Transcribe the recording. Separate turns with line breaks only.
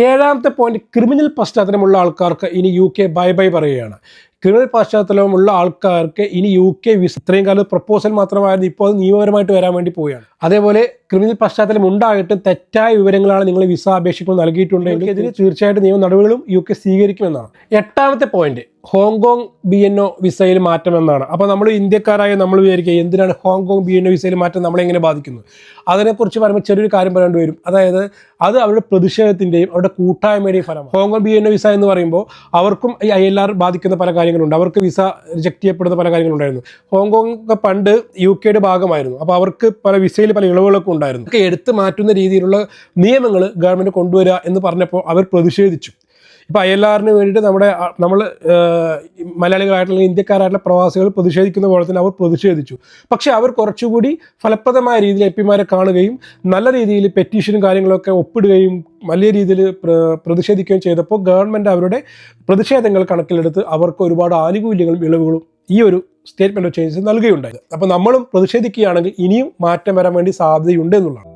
ഏഴാമത്തെ point, criminal പശ്ചാത്തലമുള്ള ആൾക്കാർക്ക് ഇനി UK ബൈ ബൈ പറയുകയാണ്. ക്രിമിനൽ പശ്ചാത്തലമുള്ള ആൾക്കാർക്ക് ഇനി UK വിസ, ഇത്രയും കാലം പ്രപ്പോസൽ മാത്രമായിരുന്നു, ഇപ്പോൾ അത് നിയമപരമായിട്ട് വരാൻ വേണ്ടി പോവുകയാണ്. അതേപോലെ ക്രിമിനൽ പശ്ചാത്തലം ഉണ്ടായിട്ടും തെറ്റായ വിവരങ്ങളാണ് നിങ്ങൾ വിസ അപേക്ഷകൾ നൽകിയിട്ടുണ്ടെങ്കിൽ ഇതിന് തീർച്ചയായിട്ടും നിയമ നടപടികളും UK സ്വീകരിക്കുമെന്നാണ്. എട്ടാമത്തെ പോയിന്റ്, ഹോങ്കോങ് BNO വിസയിൽ മാറ്റം എന്നാണ്. അപ്പോൾ നമ്മൾ ഇന്ത്യക്കാരായ നമ്മൾ വിചാരിക്കുക എന്തിനാണ് ഹോങ്കോങ് BNO വിസയിൽ മാറ്റം നമ്മളെങ്ങനെ ബാധിക്കുന്നു? അതിനെക്കുറിച്ച് പറയുമ്പോൾ ചെറിയൊരു കാര്യം പറയേണ്ടി വരും. അതായത് അത് അവരുടെ പ്രതിഷേധത്തിൻ്റെയും അവരുടെ കൂട്ടായ്മയുടെയും ഫലമാണ്. ഹോങ്കോങ് BNO വിസ എന്ന് പറയുമ്പോൾ അവർക്കും ഈ ILR ബാധിക്കുന്ന പല കാര്യങ്ങളുണ്ട്. അവർക്ക് വിസ റിജക്ട് ചെയ്യപ്പെടുന്ന പല കാര്യങ്ങളുണ്ടായിരുന്നു. ഹോങ്കോങ് പണ്ട് UK ഭാഗമായിരുന്നു. അപ്പോൾ അവർക്ക് പല വിസയിൽ പല ഇളവുകളൊക്കെ ഉണ്ടായിരുന്നു. ഒക്കെ എടുത്തു മാറ്റുന്ന രീതിയിലുള്ള നിയമങ്ങൾ ഗവൺമെൻറ് കൊണ്ടുവരിക എന്ന് പറഞ്ഞപ്പോൾ അവർ പ്രതിഷേധിച്ചു. ഇപ്പോൾ ILRന് വേണ്ടിയിട്ട് നമ്മൾ മലയാളികളായിട്ടുള്ള ഇന്ത്യക്കാരായിട്ടുള്ള പ്രവാസികൾ പ്രതിഷേധിക്കുന്ന പോലെ തന്നെ അവർ പ്രതിഷേധിച്ചു. പക്ഷേ അവർ കുറച്ചുകൂടി ഫലപ്രദമായ രീതിയിൽ എംപിമാരെ കാണുകയും നല്ല രീതിയിൽ പെറ്റീഷനും കാര്യങ്ങളൊക്കെ ഒപ്പിടുകയും വലിയ രീതിയിൽ പ്രതിഷേധിക്കുകയും ചെയ്തപ്പോൾ ഗവൺമെൻറ് അവരുടെ പ്രതിഷേധങ്ങൾ കണക്കിലെടുത്ത് അവർക്ക് ഒരുപാട് ആനുകൂല്യങ്ങളും ഇളവുകളും ഈ ഒരു സ്റ്റേറ്റ്മെൻറ്റ് ഓഫ് ചേഞ്ചസ് നൽകുകയുണ്ടായത്. അപ്പോൾ നമ്മളും പ്രതിഷേധിക്കുകയാണെങ്കിൽ ഇനിയും മാറ്റം വരാൻ വേണ്ടി സാധ്യതയുണ്ട് എന്നുള്ളതാണ്.